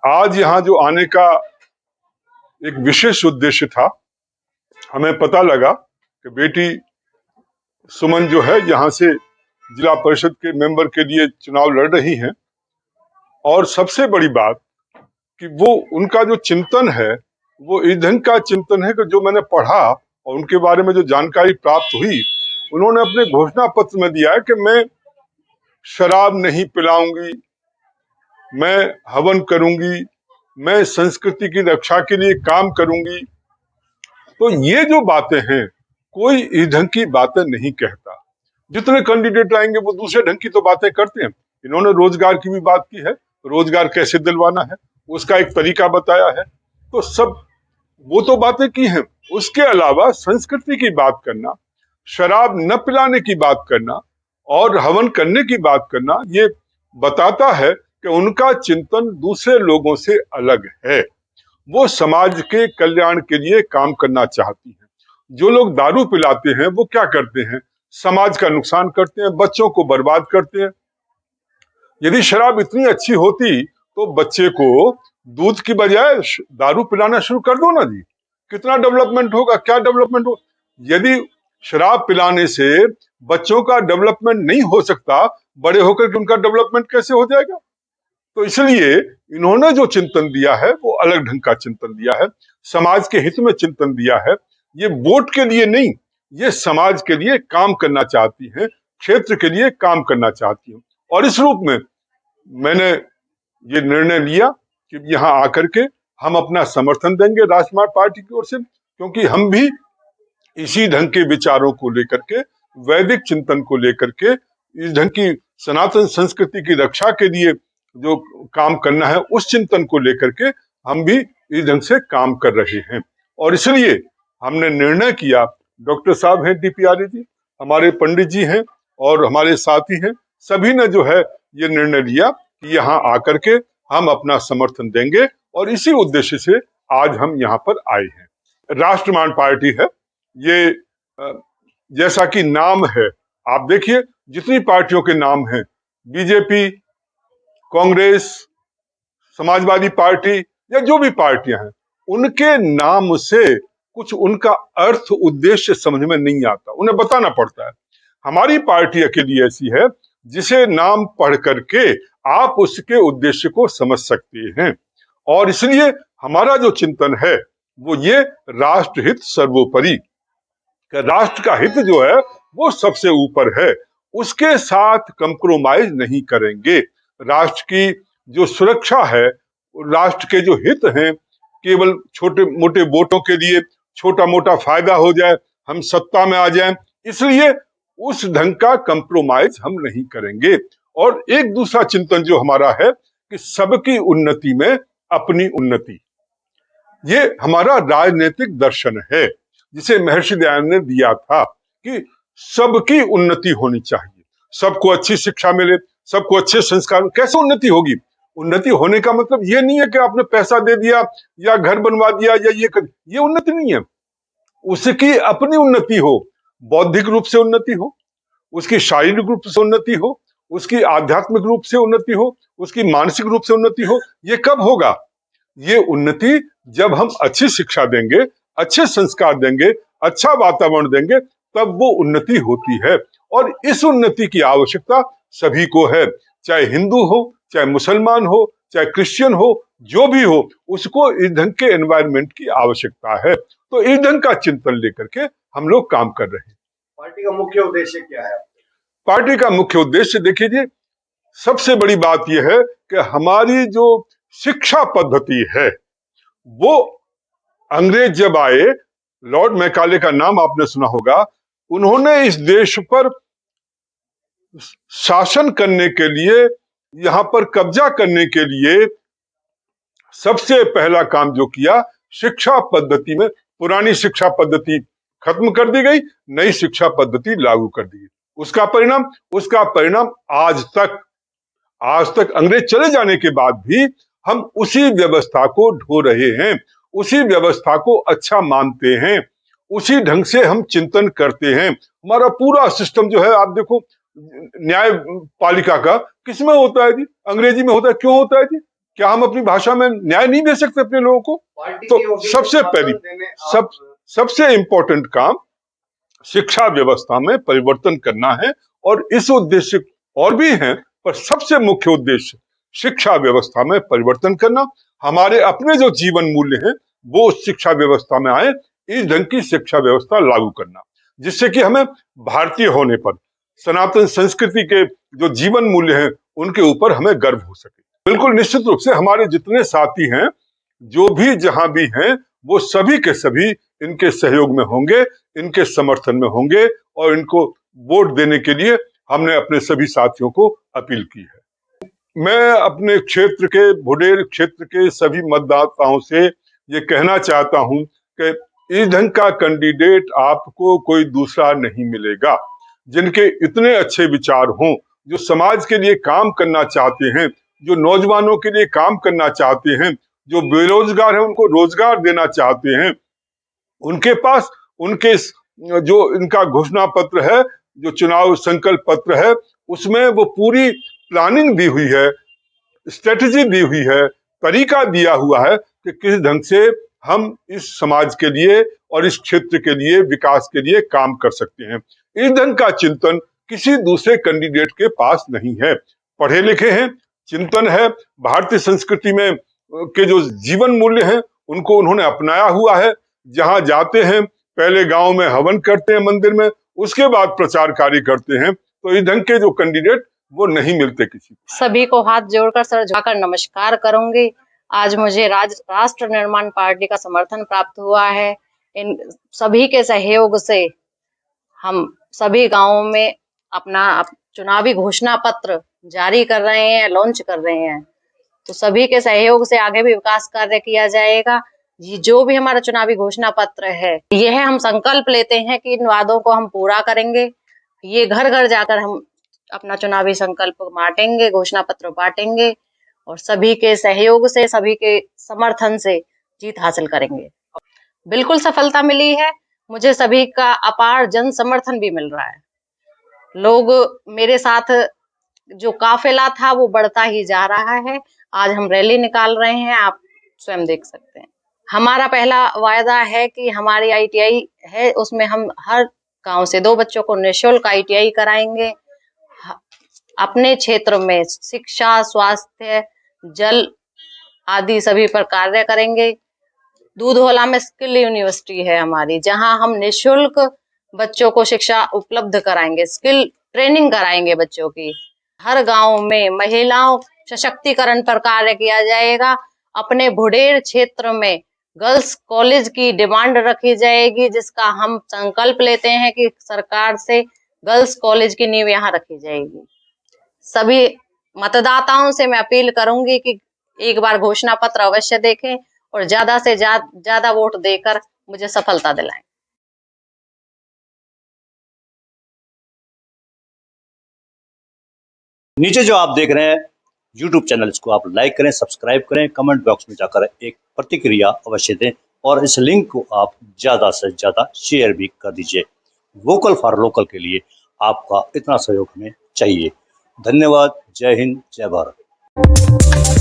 आज यहाँ जो आने का एक विशेष उद्देश्य था, हमें पता लगा कि बेटी सुमन जो है यहाँ से जिला परिषद के मेंबर के लिए चुनाव लड़ रही हैं। और सबसे बड़ी बात कि वो उनका जो चिंतन है वो इस ढंग का चिंतन है कि जो मैंने पढ़ा और उनके बारे में जो जानकारी प्राप्त हुई, उन्होंने अपने घोषणा पत्र में दिया है कि मैं शराब नहीं पिलाऊंगी, मैं हवन करूंगी, मैं संस्कृति की रक्षा के लिए काम करूंगी। तो ये जो बातें हैं, कोई इस ढंग की बातें नहीं कहता। जितने कैंडिडेट आएंगे वो दूसरे ढंग की तो बातें करते हैं। इन्होंने रोजगार की भी बात की है, रोजगार कैसे दिलवाना है उसका एक तरीका बताया है। तो सब वो तो बातें की हैं। उसके अलावा संस्कृति की बात करना, शराब न पिलाने की बात करना और हवन करने की बात करना, ये बताता है कि उनका चिंतन दूसरे लोगों से अलग है। वो समाज के कल्याण के लिए काम करना चाहती हैं। जो लोग दारू पिलाते हैं वो क्या करते हैं? समाज का नुकसान करते हैं, बच्चों को बर्बाद करते हैं। यदि शराब इतनी अच्छी होती तो बच्चे को दूध की बजाय दारू पिलाना शुरू कर दो ना जी, कितना डेवलपमेंट होगा, क्या डेवलपमेंट हो। यदि शराब पिलाने से बच्चों का डेवलपमेंट नहीं हो सकता, बड़े होकर के उनका डेवलपमेंट कैसे हो जाएगा? तो इसलिए इन्होंने जो चिंतन दिया है वो अलग ढंग का चिंतन दिया है, समाज के हित में चिंतन दिया है। ये वोट के लिए नहीं, ये समाज के लिए काम करना चाहती हैं, क्षेत्र के लिए काम करना चाहती हैं। और इस रूप में मैंने ये निर्णय लिया कि यहाँ आकर के हम अपना समर्थन देंगे राष्ट्रवाद पार्टी की ओर से, क्योंकि हम भी इसी ढंग के विचारों को लेकर के, वैदिक चिंतन को लेकर के, इस ढंग की सनातन संस्कृति की रक्षा के लिए जो काम करना है उस चिंतन को लेकर के हम भी इस ढंग से काम कर रहे हैं। और इसलिए हमने निर्णय किया, डॉक्टर साहब हैं डीपी आर्य जी, हमारे पंडित जी हैं और हमारे साथी हैं, सभी ने जो है ये निर्णय लिया कि यहाँ आकर के हम अपना समर्थन देंगे। और इसी उद्देश्य से आज हम यहाँ पर आए हैं। राष्ट्रवाद पार्टी है ये, जैसा कि नाम है, आप देखिए जितनी पार्टियों के नाम हैं, बीजेपी, कांग्रेस, समाजवादी पार्टी या जो भी पार्टियां हैं, उनके नाम से कुछ उनका अर्थ उद्देश्य समझ में नहीं आता, उन्हें बताना पड़ता है। हमारी पार्टी अकेली ऐसी है जिसे नाम पढ़ करके आप उसके उद्देश्य को समझ सकते हैं। और इसलिए हमारा जो चिंतन है वो ये राष्ट्र हित सर्वोपरि, राष्ट्र का हित जो है वो सबसे ऊपर है, उसके साथ कंप्रोमाइज नहीं करेंगे। राष्ट्र की जो सुरक्षा है, राष्ट्र के जो हित हैं, केवल छोटे मोटे वोटों के लिए छोटा मोटा फायदा हो जाए, हम सत्ता में आ जाएं, इसलिए उस ढंग का कंप्रोमाइज हम नहीं करेंगे। और एक दूसरा चिंतन जो हमारा है कि सबकी उन्नति में अपनी उन्नति, ये हमारा राजनीतिक दर्शन है जिसे महर्षि दयानंद ने दिया था कि सबकी उन्नति होनी चाहिए, सबको अच्छी शिक्षा मिले, सबको अच्छे संस्कार। कैसे उन्नति होगी? उन्नति होने का मतलब ये नहीं है कि आपने पैसा दे दिया या घर बनवा दिया या ये उन्नति नहीं है। उसकी अपनी उन्नति हो, बौद्धिक रूप से उन्नति हो, उसकी शारीरिक रूप से उन्नति हो, उसकी आध्यात्मिक रूप से उन्नति हो, उसकी मानसिक रूप से उन्नति हो। ये कब होगा? ये उन्नति जब हम अच्छी शिक्षा देंगे, अच्छे संस्कार देंगे, अच्छा वातावरण देंगे, तब वो उन्नति होती है। और इस उन्नति की आवश्यकता सभी को है, चाहे हिंदू हो, चाहे मुसलमान हो, चाहे क्रिश्चियन हो, जो भी हो, उसको इस ढंग के एनवायरनमेंट की आवश्यकता है। तो इस ढंग का चिंतन लेकर के हम लोग काम कर रहे हैं। पार्टी का मुख्य उद्देश्य क्या है? पार्टी का मुख्य उद्देश्य देखिए जी, सबसे बड़ी बात यह है कि हमारी जो शिक्षा पद्धति है वो, अंग्रेज जब आए, लॉर्ड मैकाले का नाम आपने सुना होगा, उन्होंने इस देश पर शासन करने के लिए, यहां पर कब्जा करने के लिए सबसे पहला काम जो किया, शिक्षा पद्धति में पुरानी शिक्षा पद्धति खत्म कर दी गई, नई शिक्षा पद्धति लागू कर दी गई। उसका परिणाम आज तक अंग्रेज चले जाने के बाद भी हम उसी व्यवस्था को ढो रहे हैं, उसी व्यवस्था को अच्छा मानते हैं, उसी ढंग से हम चिंतन करते हैं। हमारा पूरा सिस्टम जो है, आप देखो न्यायपालिका का किसमें होता है जी? अंग्रेजी में होता है। क्यों होता है जी? क्या हम अपनी भाषा में न्याय नहीं दे सकते अपने लोगों को? पार्टी तो की ओर से सबसे आश्वासन पहली देने सब आप सबसे इंपॉर्टेंट काम शिक्षा व्यवस्था में परिवर्तन करना है, और इस उद्देश्य और भी हैं, पर सबसे मुख्य उद्देश्य शिक्षा व्यवस्था में परिवर्तन करना। हमारे अपने जो जीवन मूल्य हैं वो उस शिक्षा व्यवस्था में आए, इस ढंग की शिक्षा व्यवस्था लागू करना, जिससे कि हमें भारतीय होने पर सनातन संस्कृति के जो जीवन मूल्य हैं उनके ऊपर हमें गर्व हो सके। बिल्कुल निश्चित रूप से हमारे जितने साथी हैं, जो भी जहां भी हैं, वो सभी के सभी इनके सहयोग में होंगे, इनके समर्थन में होंगे, और इनको वोट देने के लिए हमने अपने सभी साथियों को अपील की है। मैं अपने क्षेत्र के, भुडेर क्षेत्र के सभी मतदाताओं से ये कहना चाहता हूं कि इस ढंग का कैंडिडेट आपको कोई दूसरा नहीं मिलेगा, जिनके इतने अच्छे विचार हों, जो समाज के लिए काम करना चाहते हैं, जो नौजवानों के लिए काम करना चाहते हैं, जो बेरोजगार हैं उनको रोजगार देना चाहते हैं। उनके पास उनके जो इनका घोषणा पत्र है, जो चुनाव संकल्प पत्र है, उसमें वो पूरी प्लानिंग दी हुई है, स्ट्रेटजी दी हुई है, तरीका दिया हुआ है कि किस ढंग से हम इस समाज के लिए और इस क्षेत्र के लिए, विकास के लिए काम कर सकते हैं। इस ढंग का चिंतन किसी दूसरे कैंडिडेट के पास नहीं है। पढ़े लिखे हैं, चिंतन है, भारतीय संस्कृति में के जो जीवन मूल्य हैं उनको उन्होंने अपनाया हुआ है। जहां जाते हैं पहले गांव में हवन करते हैं मंदिर में, उसके बाद प्रचार कार्य करते हैं। तो इस ढंग के जो कैंडिडेट वो नहीं मिलते किसी को। सभी को हाथ जोड़कर सर झुकाकर नमस्कार करूंगी। आज मुझे राष्ट्र निर्माण पार्टी का समर्थन प्राप्त हुआ है। इन सभी के सहयोग से हम सभी गांवों में अपना चुनावी घोषणा पत्र जारी कर रहे हैं, लॉन्च कर रहे हैं। तो सभी के सहयोग से आगे भी विकास कार्य किया जाएगा। ये जो भी हमारा चुनावी घोषणा पत्र है, यह हम संकल्प लेते हैं कि इन वादों को हम पूरा करेंगे। ये घर घर जाकर हम अपना चुनावी संकल्प बांटेंगे, घोषणा पत्र बांटेंगे, और सभी के सहयोग से, सभी के समर्थन से जीत हासिल करेंगे। बिल्कुल सफलता मिली है, मुझे सभी का अपार जन समर्थन भी मिल रहा है। लोग मेरे साथ, जो काफिला था वो बढ़ता ही जा रहा है। आज हम रैली निकाल रहे हैं, आप स्वयं देख सकते हैं। हमारा पहला वायदा है कि हमारी ITI है, उसमें हम हर गांव से 2 बच्चों को निःशुल्क ITI कराएंगे। अपने क्षेत्र में शिक्षा, स्वास्थ्य, जल आदि सभी पर कार्य करेंगे। दूधवाला में स्किल यूनिवर्सिटी है हमारी, जहां हम निःशुल्क बच्चों को शिक्षा उपलब्ध कराएंगे, स्किल ट्रेनिंग कराएंगे बच्चों की। हर गांव में महिलाओं सशक्तिकरण पर कार्य किया जाएगा। अपने भुडेर क्षेत्र में गर्ल्स कॉलेज की डिमांड रखी जाएगी, जिसका हम संकल्प लेते हैं कि सरकार से गर्ल्स कॉलेज की नींव यहाँ रखी जाएगी। सभी मतदाताओं से मैं अपील करूंगी कि एक बार घोषणा पत्र अवश्य देखें और ज्यादा से ज्यादा वोट देकर मुझे सफलता दिलाएं। नीचे जो आप देख रहे हैं YouTube चैनल, इसको आप लाइक करें, सब्सक्राइब करें, कमेंट बॉक्स में जाकर एक प्रतिक्रिया अवश्य दें, और इस लिंक को आप ज़्यादा से ज़्यादा शेयर भी कर दीजिए। वोकल फॉर लोकल के लिए आपका इतना सहयोग हमें चाहिए। धन्यवाद। जय हिंद, जय भारत।